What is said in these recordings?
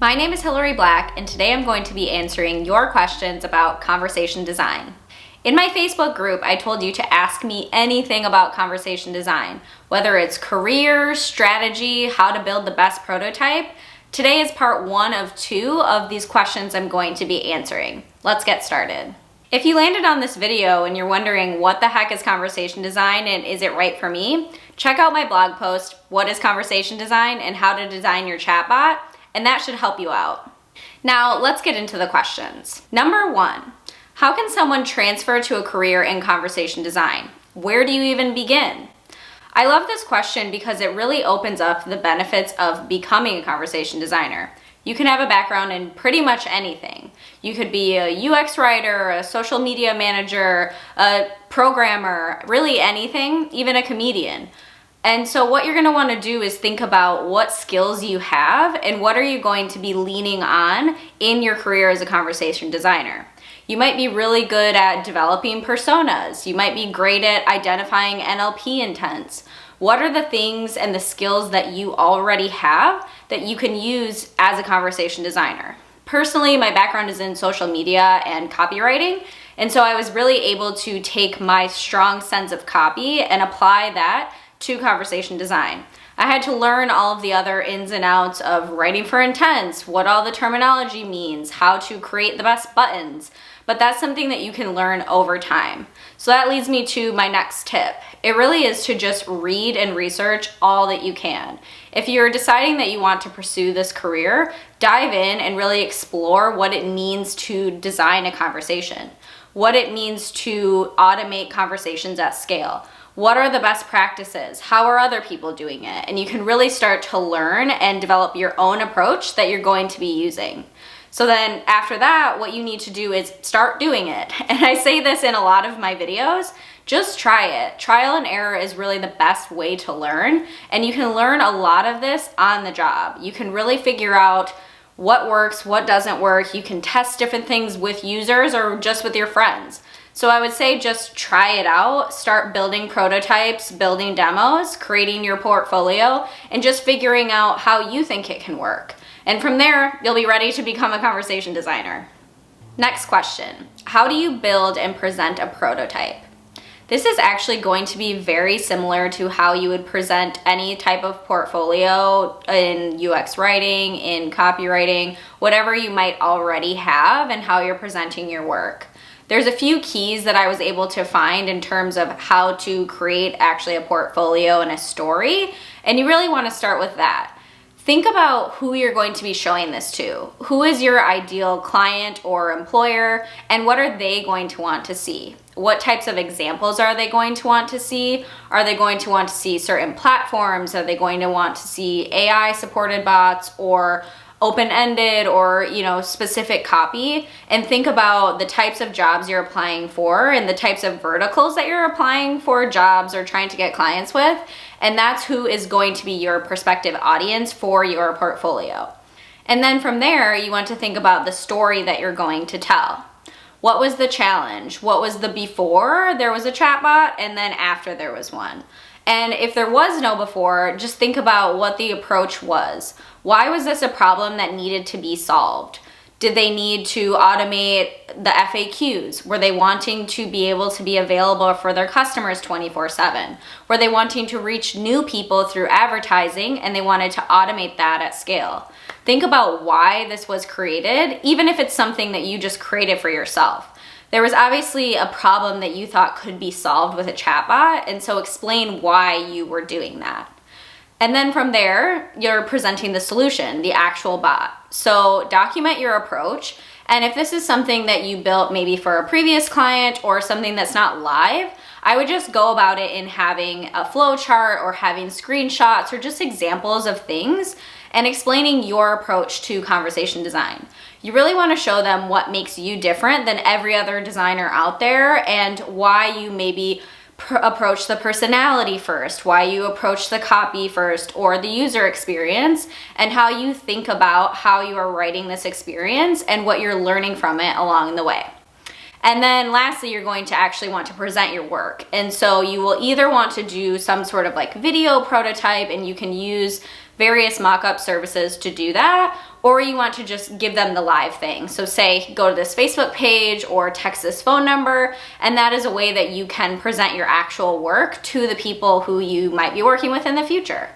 My name is Hillary Black, and today I'm going to be answering your questions about conversation design. In my Facebook group, I told you to ask me anything about conversation design, whether it's career, strategy, how to build the best prototype. Today is part 1 of 2 of these questions I'm going to be answering. Let's get started. If you landed on this video and you're wondering what the heck is conversation design and is it right for me, check out my blog post, What is Conversation Design and How to Design Your Chatbot, and that should help you out. Now, let's get into the questions. Number 1, how can someone transfer to a career in conversation design? Where do you even begin? I love this question because it really opens up the benefits of becoming a conversation designer. You can have a background in pretty much anything. You could be a UX writer, a social media manager, a programmer, really anything, even a comedian. And so what you're going to want to do is think about what skills you have and what are you going to be leaning on in your career as a conversation designer. You might be really good at developing personas. You might be great at identifying NLP intents. What are the things and the skills that you already have that you can use as a conversation designer? Personally, my background is in social media and copywriting, and so I was really able to take my strong sense of copy and apply that to conversation design. I had to learn all of the other ins and outs of writing for intents, what all the terminology means, how to create the best buttons, but that's something that you can learn over time. So that leads me to my next tip. It really is to just read and research all that you can. If you're deciding that you want to pursue this career, dive in and really explore what it means to design a conversation, what it means to automate conversations at scale. What are the best practices? How are other people doing it? And you can really start to learn and develop your own approach that you're going to be using. So then after that, what you need to do is start doing it. And I say this in a lot of my videos, just try it. Trial and error is really the best way to learn. And you can learn a lot of this on the job. You can really figure out what works, what doesn't work. You can test different things with users or just with your friends. So I would say just try it out, start building prototypes, building demos, creating your portfolio, and just figuring out how you think it can work. And from there, you'll be ready to become a conversation designer. Next question, how do you build and present a prototype? This is actually going to be very similar to how you would present any type of portfolio in UX writing, in copywriting, whatever you might already have and how you're presenting your work. There's a few keys that I was able to find in terms of how to create actually a portfolio and a story, and you really want to start with that. Think about who you're going to be showing this to. Who is your ideal client or employer, and what are they going to want to see? What types of examples are they going to want to see? Are they going to want to see certain platforms? Are they going to want to see AI-supported bots or open-ended or, specific copy? And think about the types of jobs you're applying for and the types of verticals that you're applying for jobs or trying to get clients with. And that's who is going to be your prospective audience for your portfolio. And then from there, you want to think about the story that you're going to tell. What was the challenge? What was the before there was a chatbot and then after there was one? And if there was no before, just think about what the approach was. Why was this a problem that needed to be solved? Did they need to automate the FAQs? Were they wanting to be able to be available for their customers 24/7? Were they wanting to reach new people through advertising and they wanted to automate that at scale? Think about why this was created, even if it's something that you just created for yourself. There was obviously a problem that you thought could be solved with a chatbot, and so explain why you were doing that. And then from there, you're presenting the solution, the actual bot. So document your approach, and if this is something that you built maybe for a previous client or something that's not live, I would just go about it in having a flow chart or having screenshots or just examples of things and explaining your approach to conversation design. You really want to show them what makes you different than every other designer out there and why you maybe approach the personality first, why you approach the copy first or the user experience, and how you think about how you are writing this experience and what you're learning from it along the way. And then lastly, you're going to actually want to present your work. And so you will either want to do some sort of like video prototype, and you can use various mock-up services to do that, or you want to just give them the live thing. So say, go to this Facebook page or text this phone number, and that is a way that you can present your actual work to the people who you might be working with in the future.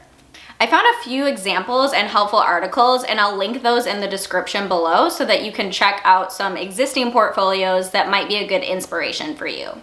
I found a few examples and helpful articles, and I'll link those in the description below so that you can check out some existing portfolios that might be a good inspiration for you.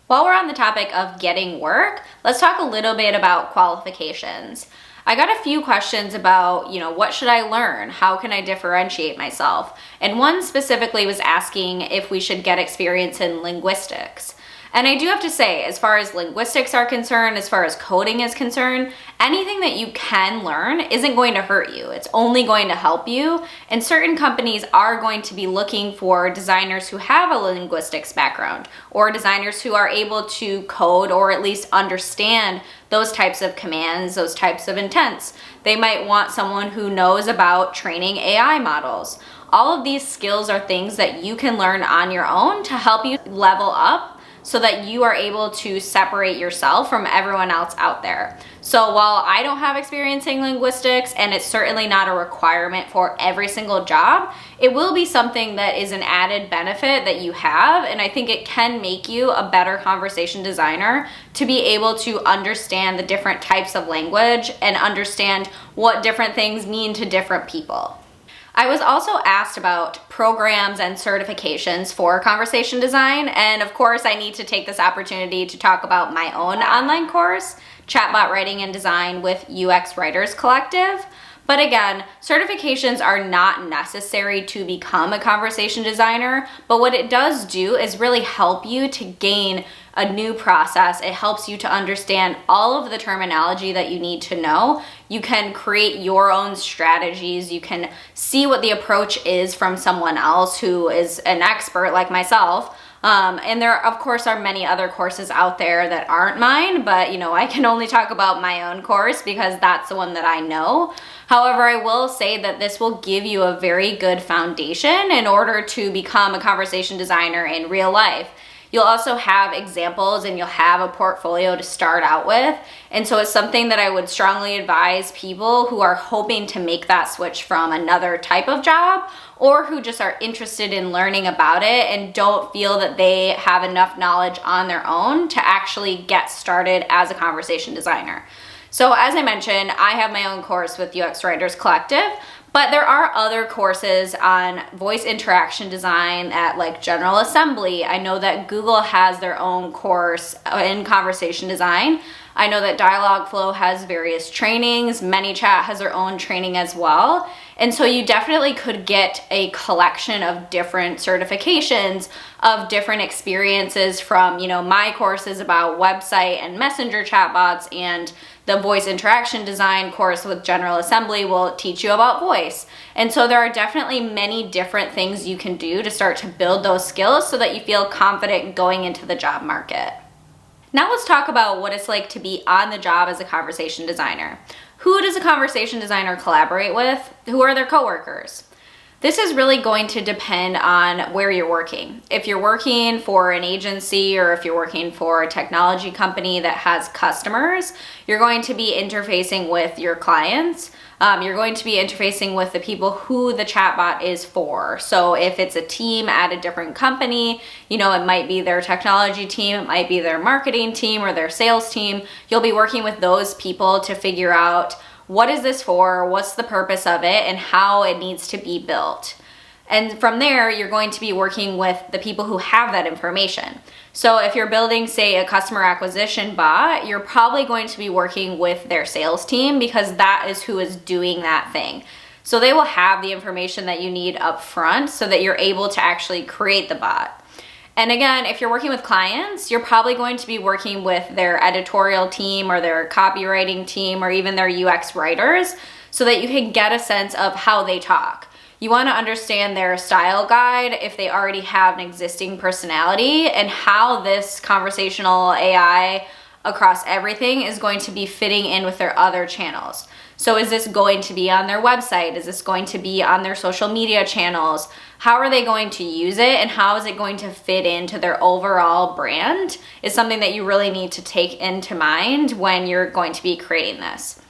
While we're on the topic of getting work, let's talk a little bit about qualifications. I got a few questions about, what should I learn? How can I differentiate myself? And one specifically was asking if we should get experience in linguistics. And I do have to say, as far as linguistics are concerned, as far as coding is concerned, anything that you can learn isn't going to hurt you. It's only going to help you. And certain companies are going to be looking for designers who have a linguistics background, or designers who are able to code or at least understand those types of commands, those types of intents. They might want someone who knows about training AI models. All of these skills are things that you can learn on your own to help you level up, so that you are able to separate yourself from everyone else out there. So while I don't have experience in linguistics, and it's certainly not a requirement for every single job, it will be something that is an added benefit that you have, and I think it can make you a better conversation designer to be able to understand the different types of language and understand what different things mean to different people. I was also asked about programs and certifications for conversation design, and of course I need to take this opportunity to talk about my own online course, Chatbot Writing and Design with UX Writers Collective. But again, certifications are not necessary to become a conversation designer, but what it does do is really help you to gain a new process. It helps you to understand all of the terminology that you need to know. You can create your own strategies. You can see what the approach is from someone else who is an expert like myself. And there, of course, are many other courses out there that aren't mine, but I can only talk about my own course because that's the one that I know. However, I will say that this will give you a very good foundation in order to become a conversation designer in real life. You'll also have examples and you'll have a portfolio to start out with. And so it's something that I would strongly advise people who are hoping to make that switch from another type of job, or who just are interested in learning about it and don't feel that they have enough knowledge on their own to actually get started as a conversation designer. So as I mentioned, I have my own course with UX Writers Collective, but there are other courses on voice interaction design at like General Assembly. I know that Google has their own course in conversation design. I know that Dialogflow has various trainings. ManyChat has their own training as well. And so you definitely could get a collection of different certifications, of different experiences from, my courses about website and messenger chatbots, and the voice interaction design course with General Assembly will teach you about voice. And so there are definitely many different things you can do to start to build those skills so that you feel confident going into the job market. Now let's talk about what it's like to be on the job as a conversation designer. Who does a conversation designer collaborate with? Who are their coworkers? This is really going to depend on where you're working. If you're working for an agency, or if you're working for a technology company that has customers, you're going to be interfacing with your clients. You're going to be interfacing with the people who the chatbot is for. So if it's a team at a different company, it might be their technology team, it might be their marketing team or their sales team. You'll be working with those people to figure out, what is this for? What's the purpose of it? And how it needs to be built. And from there, you're going to be working with the people who have that information. So if you're building, say, a customer acquisition bot, you're probably going to be working with their sales team because that is who is doing that thing. So they will have the information that you need up front so that you're able to actually create the bot. And again, if you're working with clients, you're probably going to be working with their editorial team or their copywriting team or even their UX writers so that you can get a sense of how they talk. You want to understand their style guide if they already have an existing personality, and how this conversational AI across everything is going to be fitting in with their other channels. So is this going to be on their website? Is this going to be on their social media channels? How are they going to use it, and how is it going to fit into their overall brand is something that you really need to take into mind when you're going to be creating this.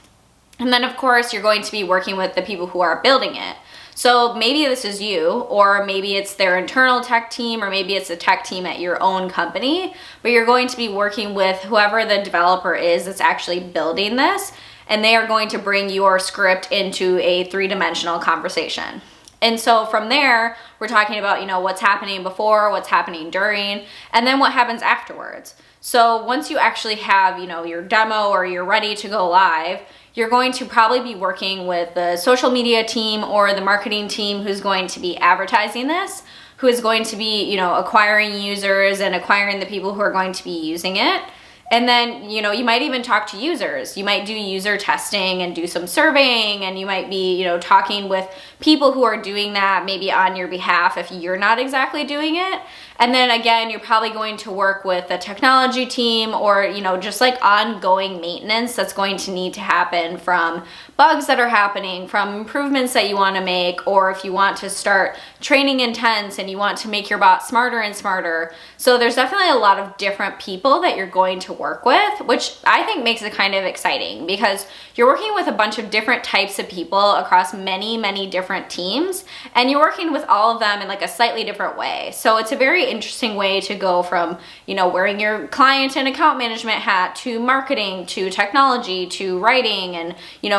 And then of course, you're going to be working with the people who are building it. So maybe this is you, or maybe it's their internal tech team, or maybe it's a tech team at your own company, but you're going to be working with whoever the developer is that's actually building this, and they are going to bring your script into a three-dimensional conversation. And so from there, we're talking about, what's happening before, what's happening during, and then what happens afterwards. So once you actually have, your demo or you're ready to go live, you're going to probably be working with the social media team or the marketing team who's going to be advertising this, who is going to be, acquiring users and acquiring the people who are going to be using it. And then, you might even talk to users. You might do user testing and do some surveying, and you might be, talking with people who are doing that maybe on your behalf if you're not exactly doing it. And then again, you're probably going to work with the technology team or, just like ongoing maintenance that's going to need to happen from bugs that are happening, from improvements that you want to make, or if you want to start training intents and you want to make your bot smarter and smarter. So there's definitely a lot of different people that you're going to work with, which I think makes it kind of exciting because you're working with a bunch of different types of people across many, many different teams, and you're working with all of them in like a slightly different way. So it's a very interesting way to go from, wearing your client and account management hat to marketing, to technology, to writing, and,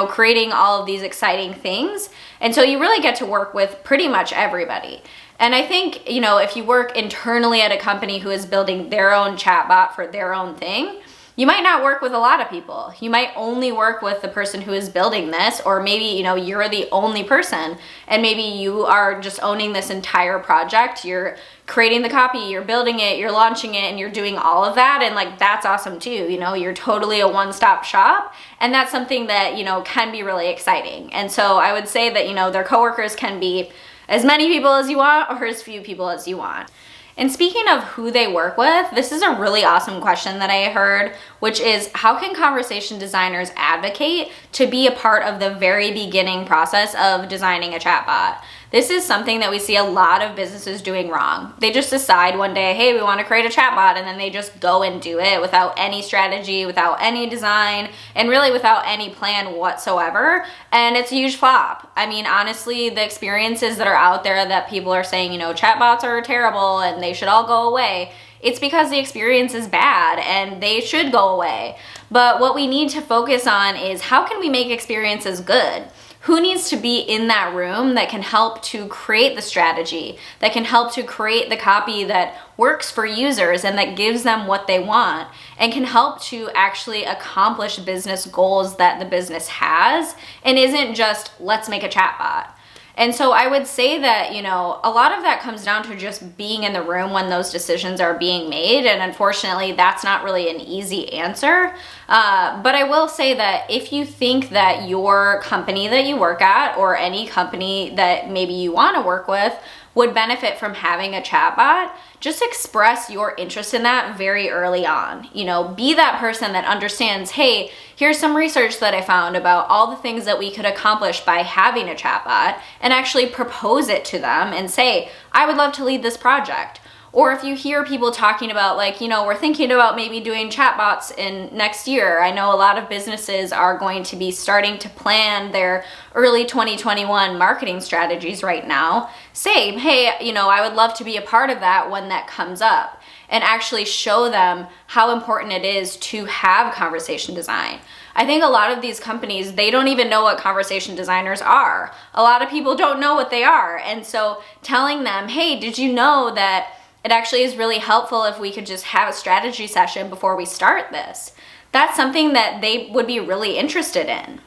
creating all of these exciting things. And so you really get to work with pretty much everybody. And I think, if you work internally at a company who is building their own chatbot for their own thing, you might not work with a lot of people. You might only work with the person who is building this, or maybe, you're the only person and maybe you are just owning this entire project. You're creating the copy, you're building it, you're launching it, and you're doing all of that. And like, that's awesome too. You're totally a one-stop shop. And that's something that, can be really exciting. And so I would say that, their coworkers can be as many people as you want or as few people as you want. And speaking of who they work with, this is a really awesome question that I heard, which is how can conversation designers advocate to be a part of the very beginning process of designing a chatbot? This is something that we see a lot of businesses doing wrong. They just decide one day, hey, we want to create a chatbot, and then they just go and do it without any strategy, without any design, and really without any plan whatsoever. And it's a huge flop. I mean, honestly, the experiences that are out there that people are saying, chatbots are terrible and they should all go away, it's because the experience is bad and they should go away. But what we need to focus on is how can we make experiences good? Who needs to be in that room that can help to create the strategy, that can help to create the copy that works for users and that gives them what they want and can help to actually accomplish business goals that the business has and isn't just let's make a chatbot. And so I would say that, a lot of that comes down to just being in the room when those decisions are being made. And unfortunately, that's not really an easy answer. But I will say that if you think that your company that you work at or any company that maybe you want to work with would benefit from having a chatbot, just express your interest in that very early on. Be that person that understands, hey, here's some research that I found about all the things that we could accomplish by having a chatbot, and actually propose it to them and say, I would love to lead this project. Or if you hear people talking about we're thinking about maybe doing chatbots in next year. I know a lot of businesses are going to be starting to plan their early 2021 marketing strategies right now. Say, hey, I would love to be a part of that when that comes up, and actually show them how important it is to have conversation design. I think a lot of these companies, they don't even know what conversation designers are. A lot of people don't know what they are. And so telling them, hey, did you know that it actually is really helpful if we could just have a strategy session before we start this? That's something that they would be really interested in.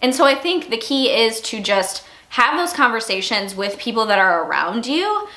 And so I think the key is to just have those conversations with people that are around you,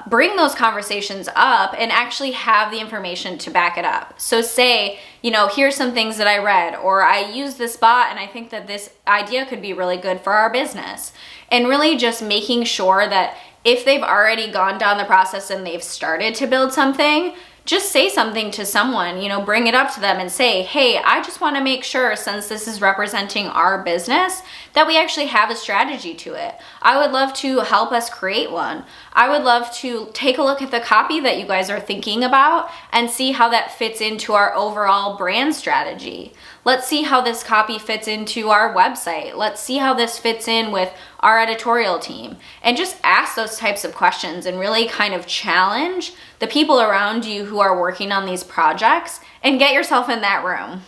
bring those conversations up, and actually have the information to back it up. So say, here's some things that I read, or I use this bot and I think that this idea could be really good for our business. And really just making sure that if they've already gone down the process and they've started to build something, just say something to someone, bring it up to them and say, hey, I just want to make sure, since this is representing our business, that we actually have a strategy to it. I would love to help us create one. I would love to take a look at the copy that you guys are thinking about and see how that fits into our overall brand strategy. Let's see how this copy fits into our website. Let's see how this fits in with our editorial team. And just ask those types of questions and really kind of challenge the people around you who are working on these projects and get yourself in that room.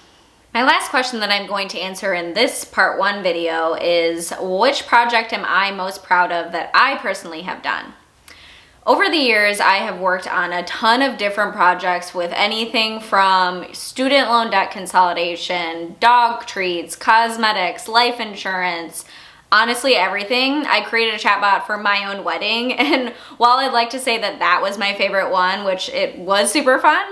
My last question that I'm going to answer in this part 1 video is, which project am I most proud of that I personally have done? Over the years, I have worked on a ton of different projects with anything from student loan debt consolidation, dog treats, cosmetics, life insurance, honestly everything. I created a chatbot for my own wedding, and while I'd like to say that that was my favorite one, which it was super fun,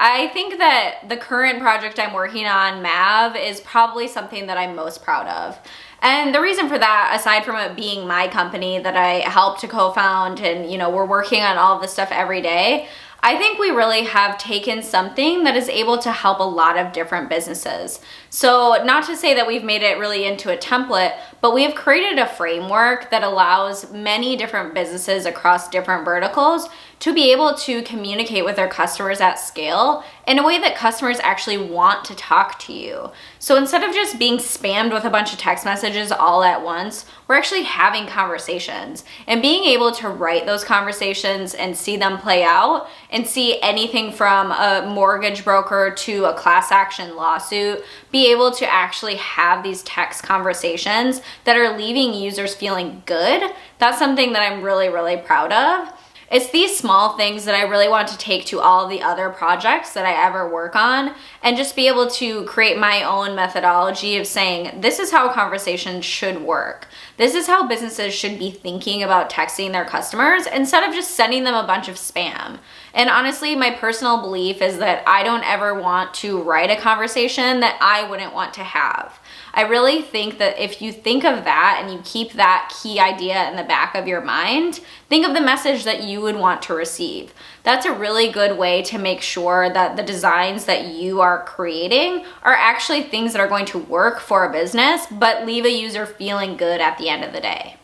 I think that the current project I'm working on, Mav, is probably something that I'm most proud of. And the reason for that, aside from it being my company that I helped to co-found and, we're working on all of this stuff every day, I think we really have taken something that is able to help a lot of different businesses. So not to say that we've made it really into a template, but we have created a framework that allows many different businesses across different verticals to be able to communicate with their customers at scale in a way that customers actually want to talk to you. So instead of just being spammed with a bunch of text messages all at once, we're actually having conversations, and being able to write those conversations and see them play out and see anything from a mortgage broker to a class action lawsuit, be able to actually have these text conversations that are leaving users feeling good. That's something that I'm really, really proud of. It's these small things that I really want to take to all the other projects that I ever work on, and just be able to create my own methodology of saying, this is how conversations should work. This is how businesses should be thinking about texting their customers instead of just sending them a bunch of spam. And honestly, my personal belief is that I don't ever want to write a conversation that I wouldn't want to have. I really think that if you think of that and you keep that key idea in the back of your mind, think of the message that you would want to receive. That's a really good way to make sure that the designs that you are creating are actually things that are going to work for a business, but leave a user feeling good at the end of the day.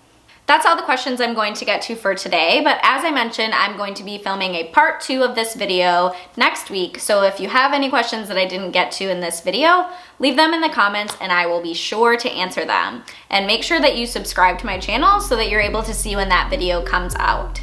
That's all the questions I'm going to get to for today, but as I mentioned, I'm going to be filming a part 2 of this video next week, so if you have any questions that I didn't get to in this video, leave them in the comments and I will be sure to answer them. And make sure that you subscribe to my channel so that you're able to see when that video comes out.